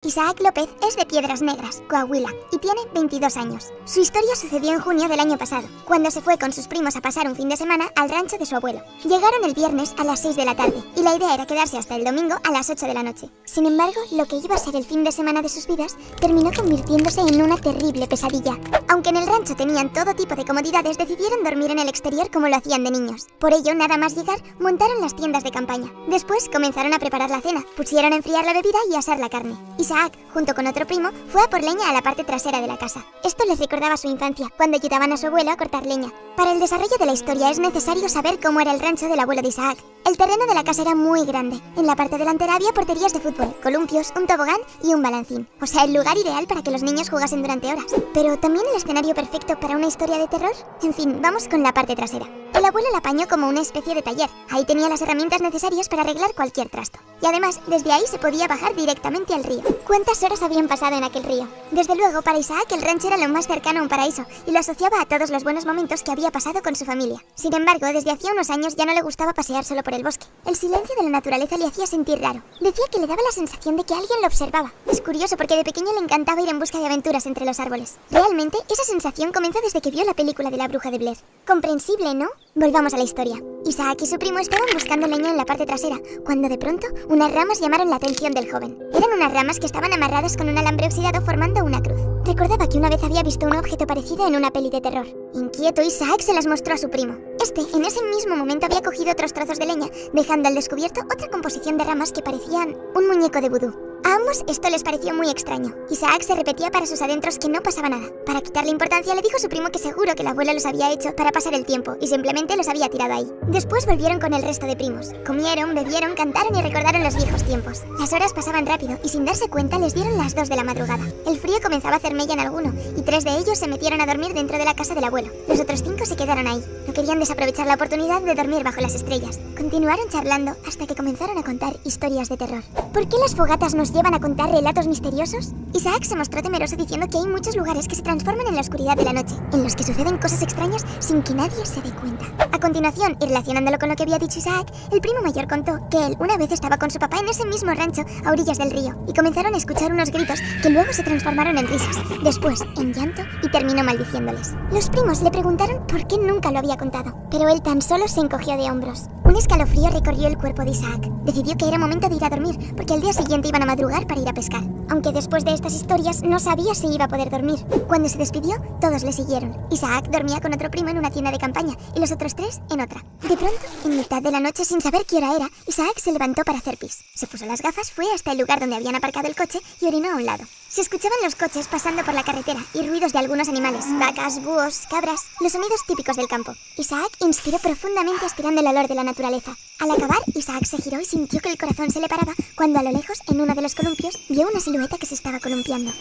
Isaac López es de Piedras Negras, Coahuila, y tiene 22 años. Su historia sucedió en junio del año pasado, cuando se fue con sus primos a pasar un fin de semana al rancho de su abuelo. Llegaron el viernes a las 6 de la tarde, y la idea era quedarse hasta el domingo a las 8 de la noche. Sin embargo, lo que iba a ser el fin de semana de sus vidas terminó convirtiéndose en una terrible pesadilla. Aunque en el rancho tenían todo tipo de comodidades, decidieron dormir en el exterior como lo hacían de niños. Por ello, nada más llegar, montaron las tiendas de campaña. Después comenzaron a preparar la cena, pusieron a enfriar la bebida y a asar la carne. Isaac, junto con otro primo, fue a por leña a la parte trasera de la casa. Esto les recordaba su infancia, cuando ayudaban a su abuelo a cortar leña. Para el desarrollo de la historia es necesario saber cómo era el rancho del abuelo de Isaac. El terreno de la casa era muy grande. En la parte delantera había porterías de fútbol, columpios, un tobogán y un balancín. O sea, el lugar ideal para que los niños jugasen durante horas. Pero ¿también el escenario perfecto para una historia de terror? En fin, vamos con la parte trasera. El abuelo la apañó como una especie de taller. Ahí tenía las herramientas necesarias para arreglar cualquier trasto. Y además, desde ahí se podía bajar directamente al río. ¿Cuántas horas habían pasado en aquel río? Desde luego, para Isaac el rancho era lo más cercano a un paraíso y lo asociaba a todos los buenos momentos que había pasado con su familia. Sin embargo, desde hacía unos años ya no le gustaba pasear solo por el bosque. El silencio de la naturaleza le hacía sentir raro. Decía que le daba la sensación de que alguien lo observaba. Es curioso porque de pequeño le encantaba ir en busca de aventuras entre los árboles. Realmente, esa sensación comenzó desde que vio la película de la bruja de Blair. Comprensible, ¿no? Volvamos a la historia. Isaac y su primo estaban buscando leña en la parte trasera, cuando de pronto unas ramas llamaron la atención del joven. Eran unas ramas que estaban amarradas con un alambre oxidado formando una cruz. Recordaba que una vez había visto un objeto parecido en una peli de terror. Inquieto, Isaac se las mostró a su primo. Este, en ese mismo momento, había cogido otros trozos de leña, dejando al descubierto otra composición de ramas que parecían un muñeco de vudú. A ambos esto les pareció muy extraño. Isaac se repetía para sus adentros que no pasaba nada. Para quitarle importancia le dijo a su primo que seguro que el abuelo los había hecho para pasar el tiempo y simplemente los había tirado ahí. Después volvieron con el resto de primos. Comieron, bebieron, cantaron y recordaron los viejos tiempos. Las horas pasaban rápido y sin darse cuenta les dieron las 2 de la madrugada. El frío comenzaba a hacer mella en alguno y 3 de ellos se metieron a dormir dentro de la casa del abuelo. Los otros 5 se quedaron ahí. No querían desaprovechar la oportunidad de dormir bajo las estrellas. Continuaron charlando hasta que comenzaron a contar historias de terror. ¿Por qué las fogatas nos llevan a contar relatos misteriosos? Isaac se mostró temeroso diciendo que hay muchos lugares que se transforman en la oscuridad de la noche, en los que suceden cosas extrañas sin que nadie se dé cuenta. A continuación, y relacionándolo con lo que había dicho Isaac, el primo mayor contó que él una vez estaba con su papá en ese mismo rancho a orillas del río y comenzaron a escuchar unos gritos que luego se transformaron en risas, después en llanto y terminó maldiciéndoles. Los primos le preguntaron por qué nunca lo había contado, pero él tan solo se encogió de hombros. Un escalofrío recorrió el cuerpo de Isaac. Decidió que era momento de ir a dormir, porque al día siguiente iban a madrugar para ir a pescar. Aunque después de estas historias no sabía si iba a poder dormir. Cuando se despidió, todos le siguieron. Isaac dormía con otro primo en una tienda de campaña y los otros 3 en otra. De pronto, en mitad de la noche, sin saber qué hora era, Isaac se levantó para hacer pis. Se puso las gafas, fue hasta el lugar donde habían aparcado el coche y orinó a un lado. Se escuchaban los coches pasando por la carretera y ruidos de algunos animales, vacas, búhos, cabras, los sonidos típicos del campo. Isaac inspiró profundamente aspirando el olor de la naturaleza. Al acabar, Isaac se giró y sintió que el corazón se le paraba cuando a lo lejos, en uno de los columpios, vio una silueta que se estaba columpiando.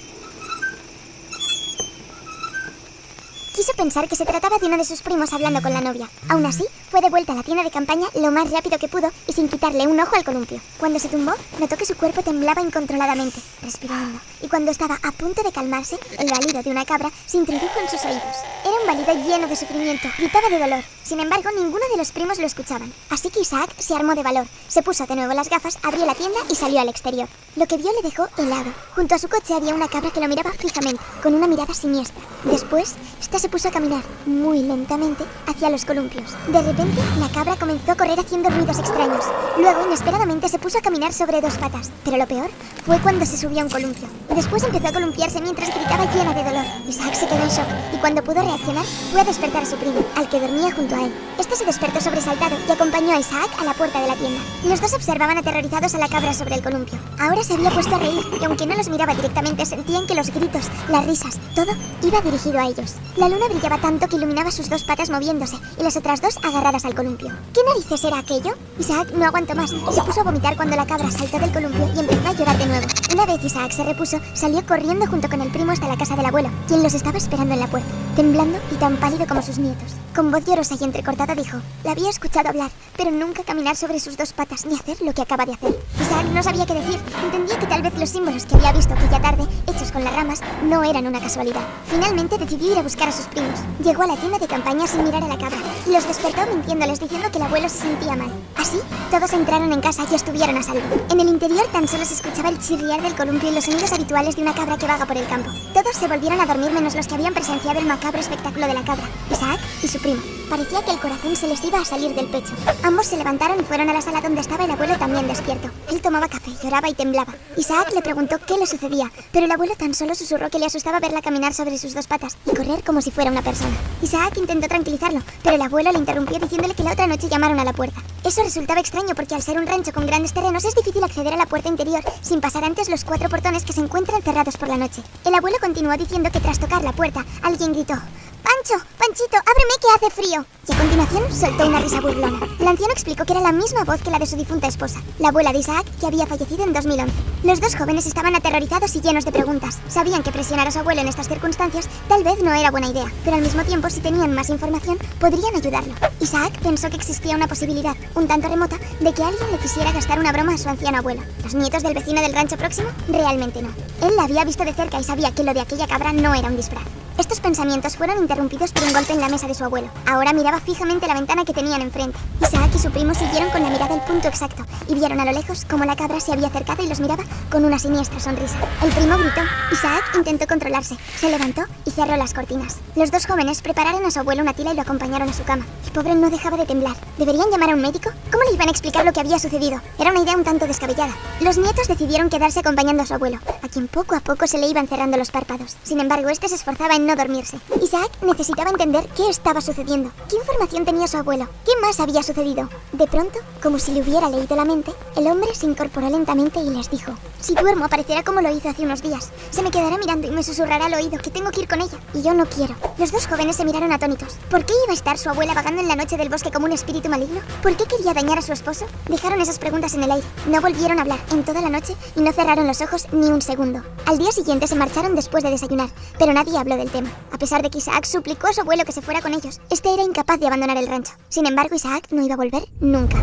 Quiso pensar que se trataba de uno de sus primos hablando con la novia. Aún así, fue de vuelta a la tienda de campaña lo más rápido que pudo y sin quitarle un ojo al columpio. Cuando se tumbó, notó que su cuerpo temblaba incontroladamente, respirando. Y cuando estaba a punto de calmarse, el balido de una cabra se introdujo en sus oídos. Era un balido lleno de sufrimiento, gritaba de dolor. Sin embargo, ninguno de los primos lo escuchaban. Así que Isaac se armó de valor, se puso de nuevo las gafas, abrió la tienda y salió al exterior. Lo que vio le dejó helado. Junto a su coche había una cabra que lo miraba fijamente, con una mirada siniestra. Después, esta se puso a caminar muy lentamente hacia los columpios. De repente, la cabra comenzó a correr haciendo ruidos extraños. Luego, inesperadamente, se puso a caminar sobre 2 patas. Pero lo peor fue cuando se subió a un columpio. Después empezó a columpiarse mientras gritaba llena de dolor. Isaac se quedó en shock y cuando pudo reaccionar, fue a despertar a su primo, al que dormía junto a él. Este se despertó sobresaltado y acompañó a Isaac a la puerta de la tienda. Los dos observaban aterrorizados a la cabra sobre el columpio. Ahora se había puesto a reír y aunque no los miraba directamente, sentían que los gritos, las risas, todo iba dirigido a ellos. La luna brillaba tanto que iluminaba sus 2 patas moviéndose y las otras 2 agarradas al columpio. ¿Qué narices era aquello? Isaac no aguantó más y se puso a vomitar cuando la cabra saltó del columpio y empezó a llorar de nuevo. Una vez Isaac se repuso, salió corriendo junto con el primo hasta la casa del abuelo, quien los estaba esperando en la puerta, temblando y tan pálido como sus nietos. Con voz llorosa y entrecortada dijo: la había escuchado hablar, pero nunca caminar sobre sus 2 patas ni hacer lo que acaba de hacer. Isaac no sabía qué decir, entendía que tal vez los símbolos que había visto aquella tarde, hechos con las ramas, no eran una casualidad. Finalmente decidió ir a buscar a sus primos primos. Llegó a la tienda de campaña sin mirar a la cabra y los despertó mintiéndoles diciendo que el abuelo se sentía mal. Así, todos entraron en casa y estuvieron a salvo. En el interior tan solo se escuchaba el chirriar del columpio y los sonidos habituales de una cabra que vaga por el campo. Todos se volvieron a dormir menos los que habían presenciado el macabro espectáculo de la cabra, Isaac y su primo. Parecía que el corazón se les iba a salir del pecho. Ambos se levantaron y fueron a la sala donde estaba el abuelo también despierto. Él tomaba café, lloraba y temblaba. Isaac le preguntó qué le sucedía, pero el abuelo tan solo susurró que le asustaba verla caminar sobre sus dos patas y correr como si fuera una persona. Isaac intentó tranquilizarlo, pero el abuelo le interrumpió diciéndole que la otra noche llamaron a la puerta. Eso resultaba extraño porque al ser un rancho con grandes terrenos es difícil acceder a la puerta interior sin pasar antes los 4 portones que se encuentran cerrados por la noche. El abuelo continuó diciendo que tras tocar la puerta, alguien gritó: ¡Pancho! ¡Panchito! ¡Ábreme que hace frío! Y a continuación soltó una risa burlona. El anciano explicó que era la misma voz que la de su difunta esposa, la abuela de Isaac, que había fallecido en 2011. Los dos jóvenes estaban aterrorizados y llenos de preguntas. Sabían que presionar a su abuelo en estas circunstancias tal vez no era buena idea, pero al mismo tiempo, si tenían más información, podrían ayudarlo. Isaac pensó que existía una posibilidad, un tanto remota, de que alguien le quisiera gastar una broma a su anciano abuelo. ¿Los nietos del vecino del rancho próximo? Realmente no. Él la había visto de cerca y sabía que lo de aquella cabra no era un disfraz. Estos pensamientos fueron interrumpidos por un golpe en la mesa de su abuelo. Ahora miraba fijamente la ventana que tenían enfrente. Isaac y su primo siguieron con la mirada el punto exacto y vieron a lo lejos cómo la cabra se había acercado y los miraba con una siniestra sonrisa. El primo gritó. Isaac intentó controlarse, se levantó y cerró las cortinas. Los dos jóvenes prepararon a su abuelo una tila y lo acompañaron a su cama. El pobre no dejaba de temblar. ¿Deberían llamar a un médico? ¿Cómo le iban a explicar lo que había sucedido? Era una idea un tanto descabellada. Los nietos decidieron quedarse acompañando a su abuelo, a quien poco a poco se le iban cerrando los párpados. Sin embargo, este se esforzaba en no dormirse. Isaac necesitaba entender qué estaba sucediendo, qué información tenía su abuelo, qué más había sucedido. De pronto, como si le hubiera leído la mente, el hombre se incorporó lentamente y les dijo: si duermo aparecerá como lo hizo hace unos días. Se me quedará mirando y me susurrará al oído que tengo que ir con ella, y yo no quiero. Los dos jóvenes se miraron atónitos. ¿Por qué iba a estar su abuela vagando en la noche del bosque como un espíritu maligno? ¿Por qué quería dañar a su esposo? Dejaron esas preguntas en el aire. No volvieron a hablar en toda la noche y no cerraron los ojos ni un segundo. Al día siguiente se marcharon después de desayunar, pero nadie habló del tema. A pesar de que Isaac suplicó a su abuelo que se fuera con ellos, este era incapaz de abandonar el rancho. Sin embargo, Isaac no iba a volver nunca.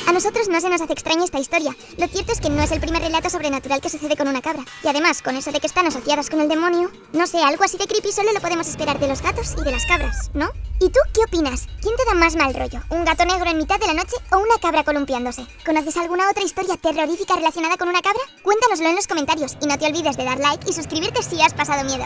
A nosotros no se nos hace extraña esta historia. Lo cierto es que no es el primer relato sobrenatural que sucede con una cabra. Y además, con eso de que están asociadas con el demonio, no sé, algo así de creepy solo lo podemos esperar de los gatos y de las cabras, ¿no? ¿Y tú qué opinas? ¿Quién te da más mal rollo? ¿Un gato negro en mitad de la noche o una cabra columpiándose? ¿Conoces alguna otra historia terrorífica relacionada con una cabra? Cuéntanoslo en los comentarios y no te olvides de dar like y suscribirte si has pasado miedo.